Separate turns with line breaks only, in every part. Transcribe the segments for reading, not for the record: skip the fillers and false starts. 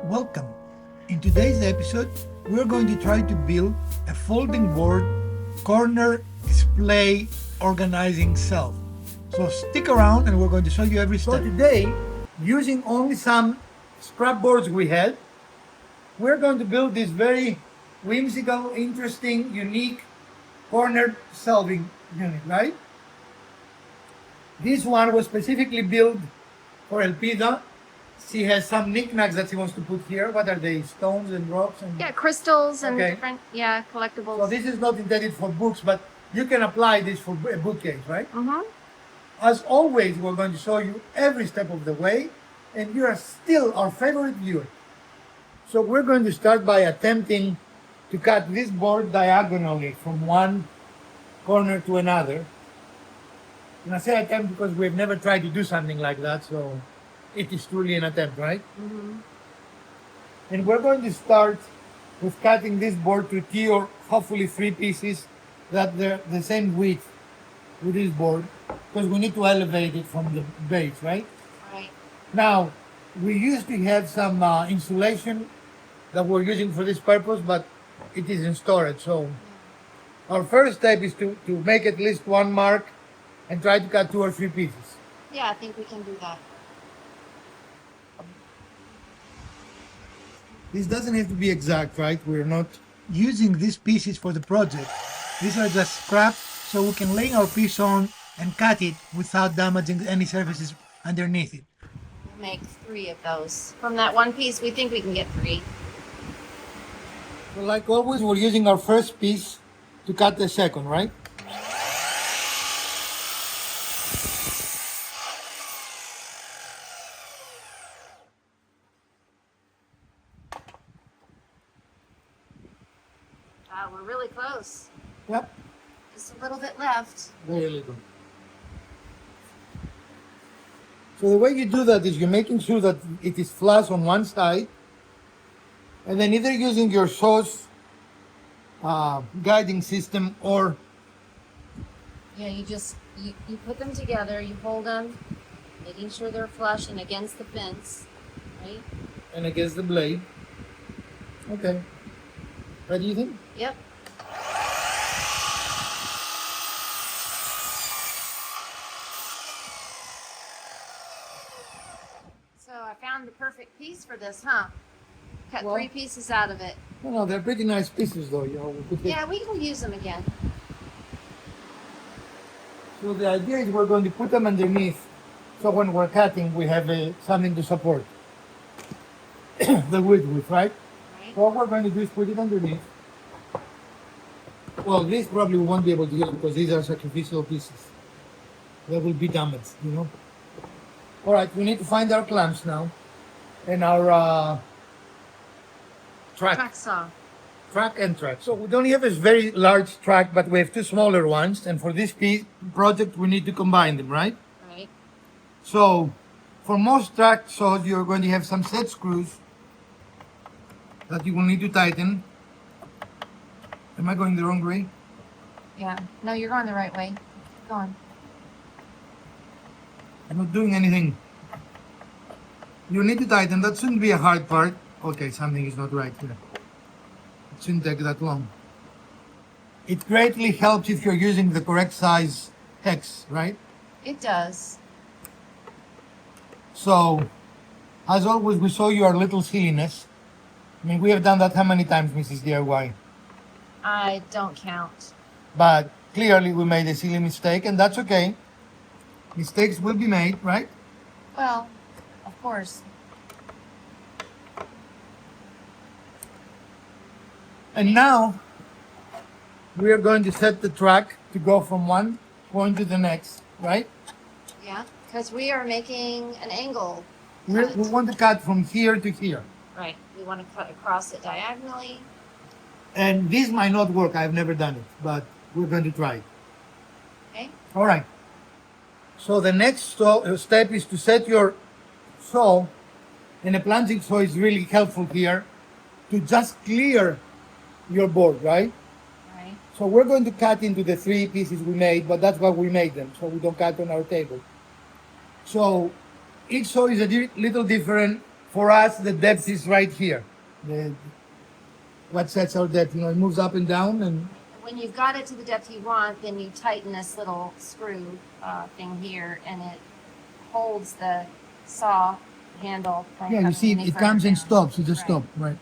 Welcome. In today's episode, we're going to try to build a folding board, corner, display, organizing shelf. So stick around and we're going to show you every step. So today, using only some scrap boards we had, we're going to build this very whimsical, interesting, unique corner shelving unit, right? This one was specifically built for Elpida. She has some knickknacks that she wants to put here. What are they? Stones and rocks? And...
Yeah, crystals and
Okay.
different, collectibles.
So this is not intended for books, but you can apply this for a bookcase, right?
Mm-hmm.
As always, we're going to show you every step of the way, and you are still our favorite viewer. So we're going to start by attempting to cut this board diagonally from one corner to another. And I say attempt because we've never tried to do something like that, so it is truly an attempt, right?
Mm-hmm.
And we're going to start with cutting this board to two or hopefully three pieces that they're the same width with this board, because we need to elevate it from the base, right?
Right.
Now, we used to have some insulation that we're using for this purpose, but it is in storage. So our first step is to make at least one mark and try to cut two or three pieces.
Yeah, I think we can do that.
This doesn't have to be exact, right? We're not using these pieces for the project. These are just scrap, so we can lay our piece on and cut it without damaging any surfaces underneath it.
We'll make 3 of those. From that one piece, we think we can get 3.
So like always, we're using our first piece to cut the second, right?
We're really close.
Yep,
Just a little bit left.
very little. So the way you do that is you're making sure that it is flush on one side, and then either using your sauce guiding system or
Yeah, you put them together, you hold them, making sure they're flush and against the fence, right?
and against the blade. Okay. Ready, you think?
Yep. So I found the perfect piece for this, huh? Cut
Well-
3 pieces out of it.
No, they're pretty nice pieces though. We could get...
Yeah, we can use them again.
So the idea is we're going to put them underneath, so when we're cutting, we have something to support the wood with, right?
Right?
So what we're going to do is put it underneath. Well, this probably we won't be able to use because these are sacrificial pieces. They will be damaged, you know. All right, we need to find our clamps now, and our
Track saw.
track and track. So we don't have a very large track, but we have 2 smaller ones, and for this project, we need to combine them, right?
Right?
So for most track saws, you're going to have some set screws that you will need to tighten. Am I going the wrong way?
Yeah. No, you're going the right way. Go on.
I'm not doing anything. You need to tighten. That shouldn't be a hard part. Okay, something is not right here. It shouldn't take that long. It greatly helps if you're using the correct size hex, right?
It does.
So, as always, we show you our little silliness. I mean, we have done that how many times, Mrs. DIY?
I don't count.
But clearly we made a silly mistake, and that's okay. Mistakes will be made, right?
Well, of course.
And now we are going to set the track to go from one point to the next, right?
Yeah. Because we are making an angle.
We want to cut from here to here.
Right. We want to cut across it diagonally.
And this might not work. I've never done it, but we're going to try.
Okay.
All right. So the next step is to set your saw, and a plunging saw is really helpful here to just clear your board, right?
Right.
So we're going to cut into the 3 pieces we made, but that's why we made them, so we don't cut on our table. So each saw is a little different For us, the depth is right here. What sets our depth? It moves up and down, and
When you've got it to the depth you want, then you tighten this little screw thing here, and it holds the saw handle from
yeah, you
coming
see,
any
it
further
comes and
down.
stops. It just
Right.
stops, right?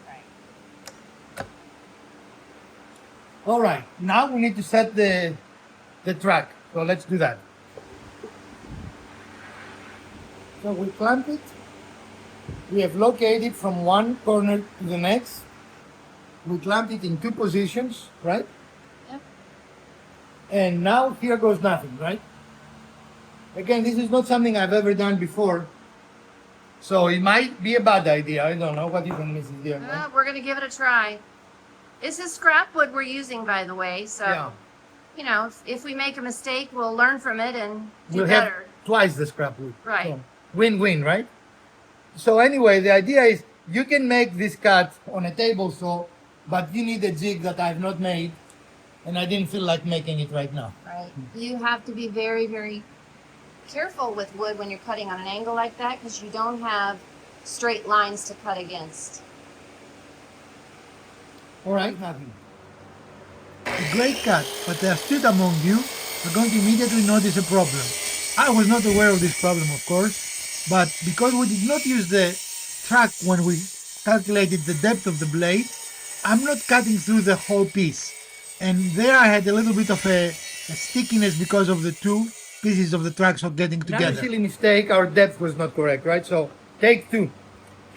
Right.
All right. Now we need to set the track. So let's do that. So we clamp it. We have located from one corner to the next. We clamped it in two positions, right?
Yep.
And now here goes nothing, right? Again, this is not something I've ever done before. So it might be a bad idea. I don't know. What do you think, Mrs. Dear?
We're gonna give it a try. This is scrap wood we're using, by the way. So,
Yeah.
if we make a mistake, we'll learn from it and do
We'll have
better.
twice the scrap wood.
Right.
So, win-win, right? So anyway, the idea is you can make this cut on a table saw, but you need a jig that I've not made, and I didn't feel like making it right now.
Right. You have to be very, very careful with wood when you're cutting on an angle like that, because you don't have straight lines to cut against.
All right, nothing. A great cut, but the astute among you are going to immediately notice a problem. I was not aware of this problem, of course, but because we did not use the track when we calculated the depth of the blade, I'm not cutting through the whole piece. And there I had a little bit of a stickiness because of the two pieces of the track so getting together. Another silly mistake, our depth was not correct, right? So take two.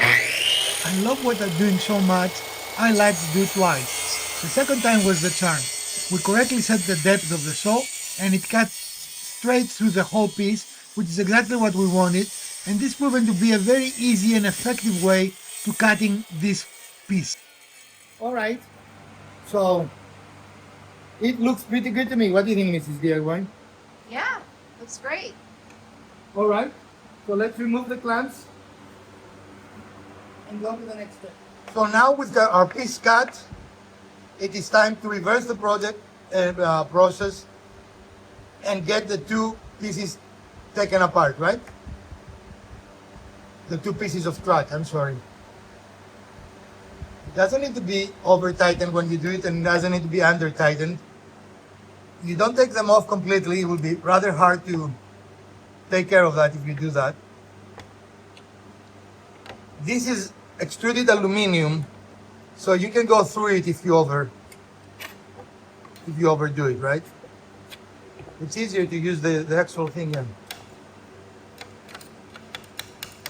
I love what I'm doing so much, I like to do it twice. The second time was the charm. We correctly set the depth of the saw and it cut straight through the whole piece, which is exactly what we wanted. And this proven to be a very easy and effective way to cutting this piece. All right, so it looks pretty good to me. What do you think, Mrs. DIY?
Yeah, looks great.
All right, so let's remove the clamps and go to the next step. So now with our piece cut, it is time to reverse the project process and get the two pieces taken apart, right? The two pieces of track, I'm sorry. It doesn't need to be over tightened when you do it, and it doesn't need to be under tightened. You don't take them off completely. It will be rather hard to take care of that if you do that. This is extruded aluminum, so you can go through it if you overdo it, right? It's easier to use the actual thing. Yeah.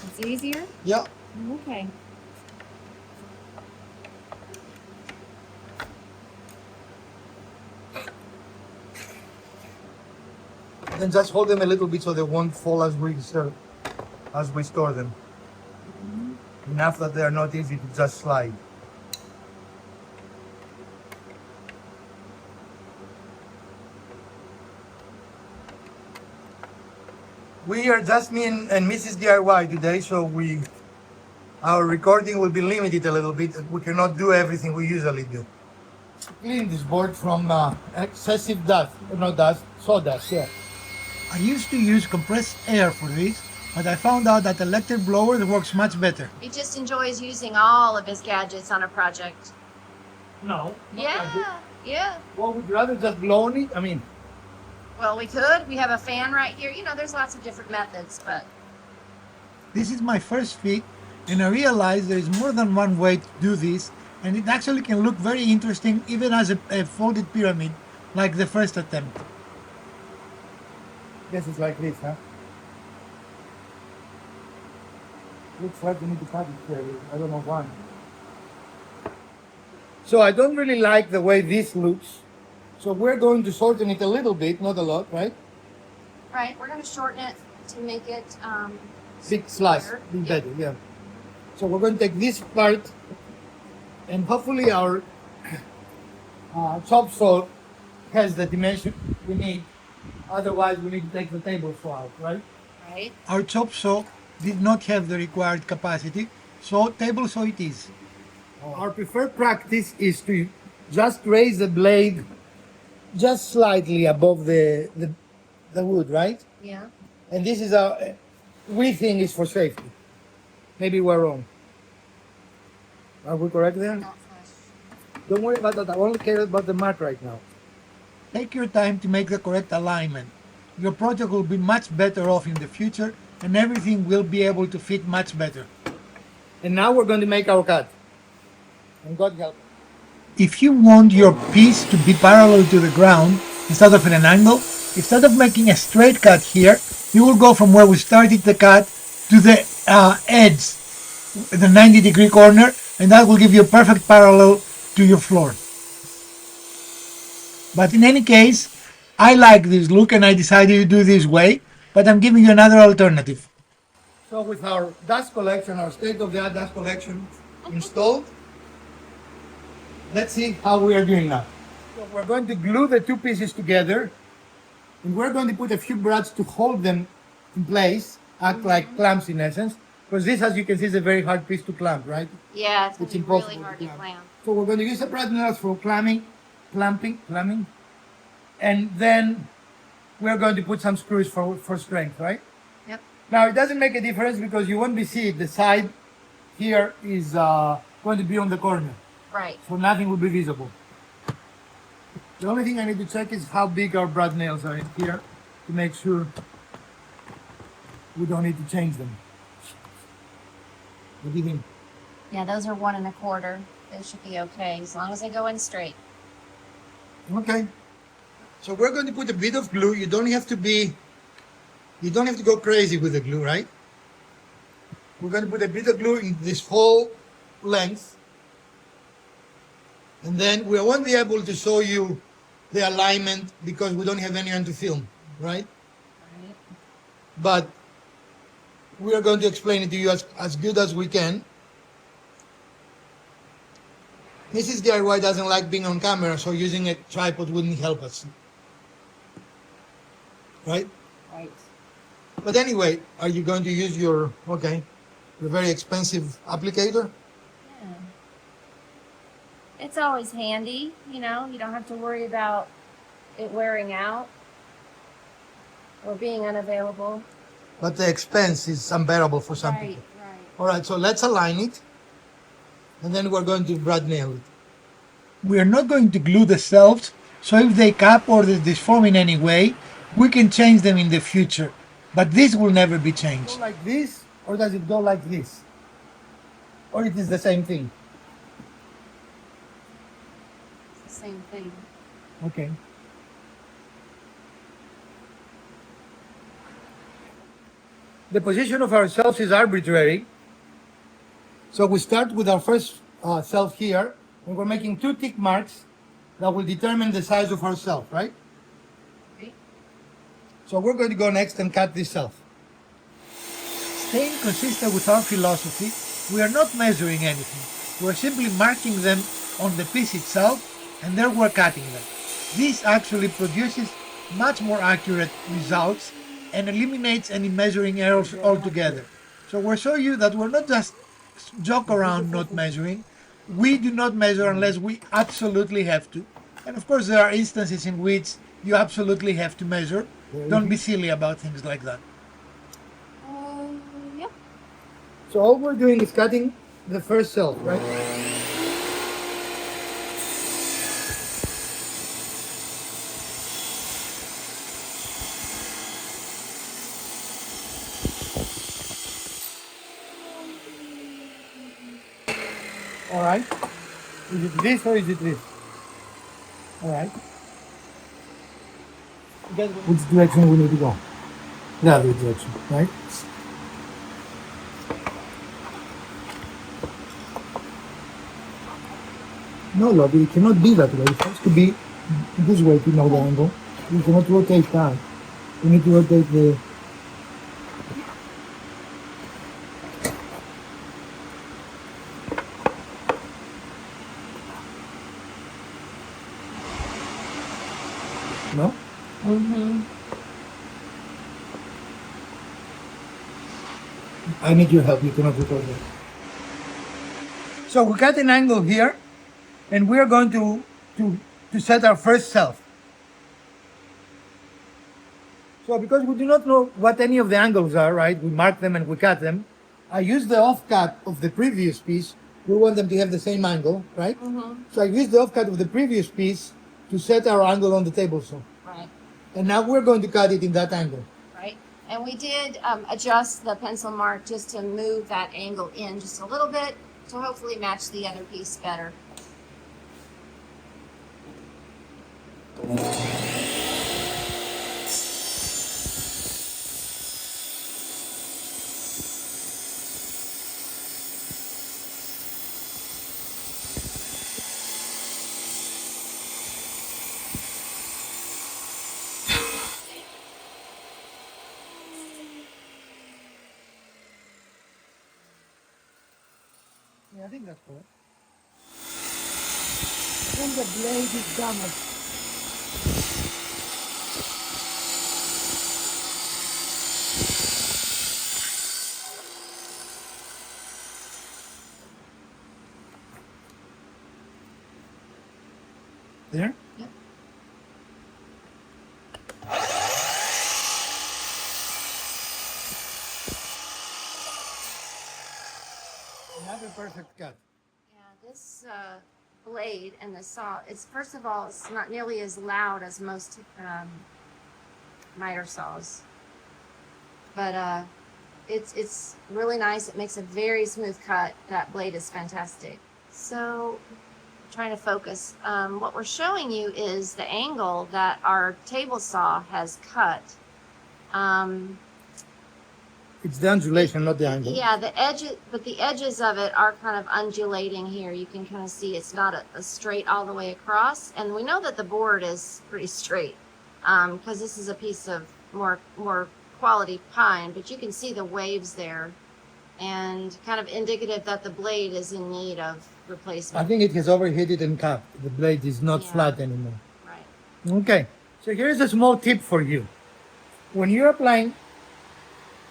It's easier?
Yeah.
Okay.
Then just hold them a little bit so they won't fall as we store them. Enough that they are not easy to just slide. We are just me and Mrs. DIY today, so our recording will be limited a little bit. We cannot do everything we usually do. Clean this board from excessive dust, not dust, sawdust, yeah. I used to use compressed air for this, but I found out that electric blower works much better.
He just enjoys using all of his gadgets on a project.
No.
Yeah.
Well, would you rather just blow on it? I mean,
Well, we could. We have a fan right here. There's lots of different methods, but
this is my first fit, and I realized there is more than one way to do this, and it actually can look very interesting even as a folded pyramid, like the first attempt. Guess it's like this, huh? Looks like you need to cut it here. I don't know why. So I don't really like the way this looks. So we're going to shorten it a little bit, not a lot, right?
right, we're going to shorten it to make it
Big slice, be better, yeah. So we're going to take this part, and hopefully our chop saw has the dimension we need. Otherwise, we need to take the table saw out, right?
Right.
Our chop saw did not have the required capacity, so table saw it is. Our preferred practice is to just raise the blade just slightly above the wood, right?
Yeah.
And this is we think is for safety. Maybe we're wrong. Are we correct there?
Not flush.
Don't worry about that. I only care about the mat right now. Take your time to make the correct alignment. Your project will be much better off in the future and everything will be able to fit much better. And now we're going to make our cut. And God help. If you want your piece to be parallel to the ground instead of in an angle, instead of making a straight cut here, you will go from where we started the cut to the edge, the 90-degree corner, and that will give you a perfect parallel to your floor. But in any case, I like this look and I decided to do this way, but I'm giving you another alternative. So with our dust collection, our state-of-the-art dust collection installed, let's see how we are doing now. So we're going to glue the two pieces together, and we're going to put a few brads to hold them in place, act like clamps in essence, because this, as you can see, is a very hard piece to clamp, right?
Yeah, it's going
It's
to be really
impossible
hard
to
to
clamp.
clamp.
So we're going to use the brad nails for clamping, and then we're going to put some screws for strength, right?
Yep.
Now it doesn't make a difference because you won't be see it. The side here is going to be on the corner,
Right.
so nothing will be visible. The only thing I need to check is how big our brad nails are in here to make sure we don't need to change them. What do you think?
Yeah, those are 1 1/4. They should be okay as long as they go in straight.
Okay. So we're going to put a bit of glue. You don't have to go crazy with the glue, right? We're going to put a bit of glue in this whole length. And then we won't be able to show you the alignment because we don't have anyone to film, right?
Right.
But we are going to explain it to you as good as we can. Mrs. DIY doesn't like being on camera, so using a tripod wouldn't help us. Right?
Right.
But anyway, are you going to use your very expensive applicator?
Yeah. It's always handy, you don't have to worry about it wearing out or being unavailable.
But the expense is unbearable for some people.
Right.
All right, so let's align it. And then we're going to brad nail it. We are not going to glue the shelves, so if they cap or they deform in any way, we can change them in the future. But this will never be changed. Go like this, or does it go like this? Or it is the same thing?
It's the same thing.
Okay. The position of our shelves is arbitrary. So we start with our first shelf here, and we're making 2 tick marks that will determine the size of our shelf, right?
Right.
So we're going to go next and cut this shelf. Staying consistent with our philosophy, we are not measuring anything. We're simply marking them on the piece itself, and then we're cutting them. This actually produces much more accurate results and eliminates any measuring errors altogether. So we're showing you that we're not just joke around not measuring. We do not measure unless we absolutely have to. And of course there are instances in which you absolutely have to measure. Don't be silly about things like that.
Yep.
So all we're doing is cutting the first shelf, right? All right. Is it this or is it this? All right. Which direction we need to go? The other direction, right? No, Lobby, it cannot be that way. It has to be this way to know the angle. You cannot rotate that. You need to rotate the... No?
Mm-hmm.
I need your help. You cannot record that. So we got an angle here, and we are going to set our first shelf. So because we do not know what any of the angles are, right? We mark them and we cut them. I use the offcut of the previous piece. We want them to have the same angle, right?
Mm-hmm.
So I use the offcut of the previous piece to set our angle on the table saw.
Right.
And now we're going to cut it in that angle.
Right. And we did adjust the pencil mark just to move that angle in just a little bit to hopefully match the other piece better.
Yeah, I think that's correct. Then the blade is damaged. There?
Yep.
Another perfect cut.
Yeah, this blade and the saw, it's first of all, it's not nearly as loud as most miter saws. But it's really nice. It makes a very smooth cut. That blade is fantastic. So, trying to focus. What we're showing you is the angle that our table saw has cut.
It's the undulation, not the angle.
Yeah, the edges, but the edges of it are kind of undulating here. You can kind of see it's not a straight all the way across. And we know that the board is pretty straight because this is a piece of more quality pine, but you can see the waves there and kind of indicative that the blade is in need of replacement.
I think it has overheated and capped. The blade is not
Yeah.
flat anymore.
Right.
Okay, so here's a small tip for you. When you're applying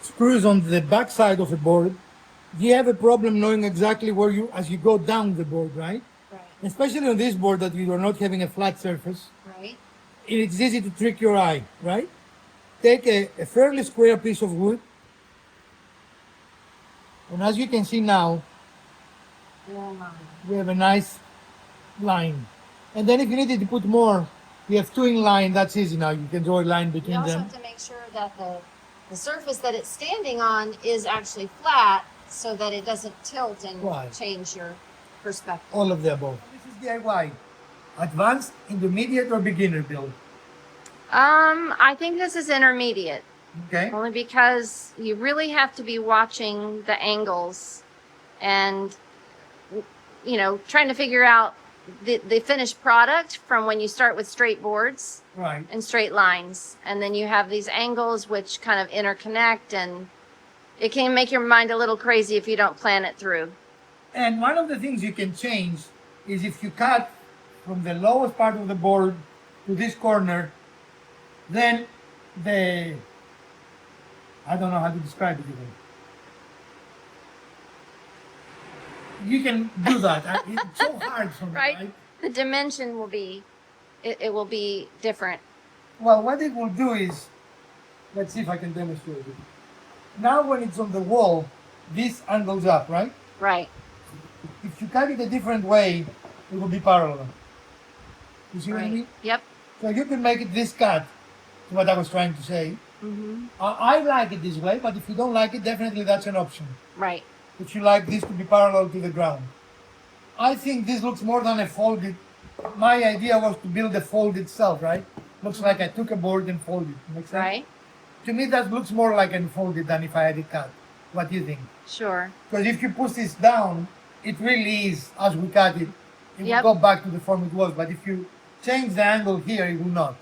screws on the back side of a board, you have a problem knowing exactly where you, as you go down the board, right?
Right.
Especially on this board that you are not having a flat surface,
Right.
it's easy to trick your eye, right? Take a fairly square piece of wood, and as you can see now, we have a nice line. And then if you needed to put more, you have two in line, that's easy now. You can draw a line
You
between
also
them.
have to make sure that the surface that it's standing on is actually flat so that it doesn't tilt and
Right.
change your perspective.
All of the above. This is DIY. Advanced, intermediate, or beginner build.
I think this is intermediate,
Okay?
only because you really have to be watching the angles and, you know, trying to figure out the finished product from when you start with straight boards
Right.
and straight lines. And then you have these angles which kind of interconnect, and it can make your mind a little crazy if you don't plan it through.
And one of the things you can change is if you cut from the lowest part of the board to this corner, then I don't know how to describe it even. You can do that. It's so hard for me,
Right?
right?
The dimension will be, it will be different.
Well, what it will do is, let's see if I can demonstrate it. Now when it's on the wall, this angles up, right?
Right.
If you cut it a different way, it will be parallel. You see what I
Right.
mean?
Yep.
So you can make it this cut, is what I was trying to say.
Mm-hmm.
I like it this way, but if you don't like it, definitely that's an option.
Right.
If you like this to be parallel to the ground. I think this looks more than a folded. My idea was to build a fold itself, right? Looks like I took a board and folded. Makes sense?
Right.
To me, that looks more like a folded than if I had it cut. What do you think?
Sure.
Because if you push this down, it really is, as we cut it, it
Yep.
will go back to the form it was. But if you change the angle here, it will not.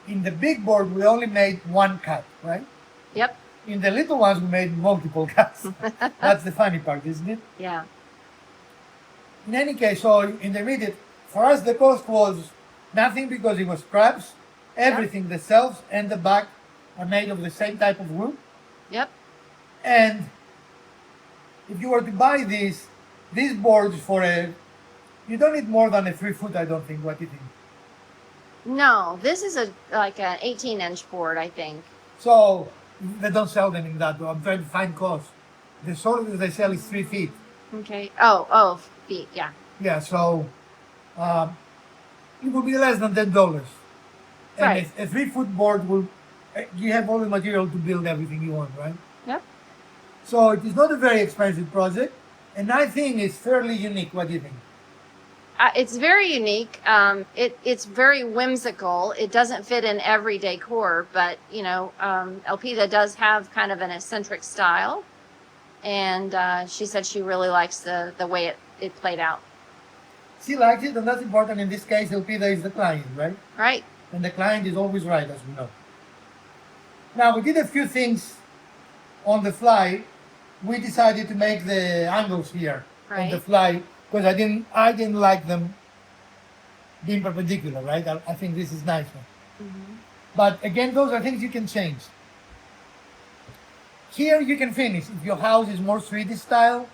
In the big board, we only made one cut, right?
Yep.
In the little ones, we made multiple cuts. That's the funny part, isn't it?
Yeah.
In any case, so intermediate, for us the cost was nothing because it was scraps. Everything, the shelves and the back are made of the same type of wood.
Yep.
And if you were to buy these boards for you don't need more than a 3 foot, I don't think. What do you think?
No, this is like an 18-inch board, I think.
So they don't sell them in that, though. I'm trying to find cost. The shortest they sell is 3 feet.
Okay. Oh, feet. Yeah.
Yeah, so it will be less than $10. And
Right.
a 3-foot board will, you have all the material to build everything you want, right?
Yep.
So it is not a very expensive project, and I think it's fairly unique. What do you think?
It's very unique. It's very whimsical. It doesn't fit in every decor, but Elpida does have kind of an eccentric style, and she said she really likes the way it played out.
She likes it, and that's important. In this case, Elpida is the client, right?
Right.
And the client is always right, as we know. Now, we did a few things on the fly. We decided to make the angles here on the
Right.
fly because I didn't like them being perpendicular, right? I think this is nicer. But again, those are things you can change. Here you can finish. If your house is more Swedish style,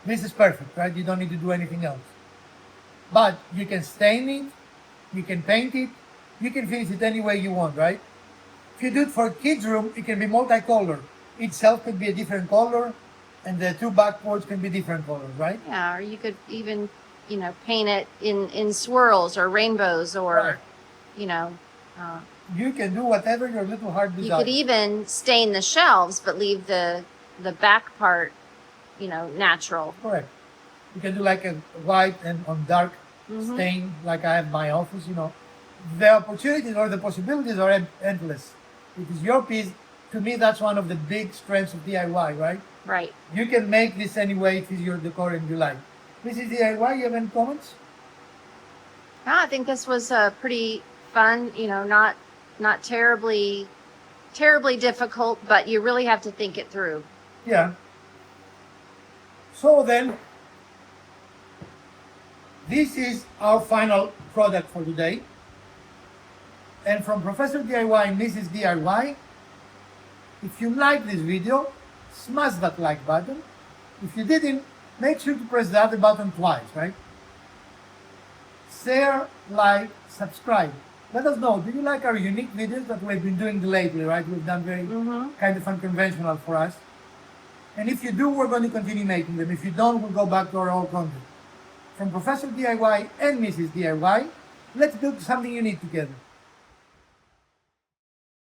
this is perfect, right? You don't need to do anything else. But you can stain it, you can paint it, you can finish it any way you want, right? If you do it for a kid's room, it can be multicolor. Each shelf could be a different color, and the 2 backboards can be different colors, right?
Yeah. Or you could even paint it in swirls or rainbows or
Right.
you know.
You can do whatever your little heart
You
desires.
could even stain the shelves, but leave the back part, natural.
Correct. You can do like a white and on dark
Mhm.
stain, like I have my office, The opportunities or the possibilities are endless. It is your piece. To me, that's one of the big strengths of DIY, right?
Right.
You can make this any way it is your decor and you like. This is DIY. You have any comments?
I think this was pretty fun. Not terribly difficult, but you really have to think it through.
Yeah. So then, this is our final product for today. And from Professor DIY and Mrs. DIY, if you like this video, smash that like button. If you didn't, make sure to press the other button twice, right? Share, like, subscribe. Let us know, do you like our unique videos that we've been doing lately, right? We've done very kind of unconventional for us. And if you do, we're going to continue making them. If you don't, we'll go back to our old content. From Professor DIY and Mrs. DIY, let's build something unique together.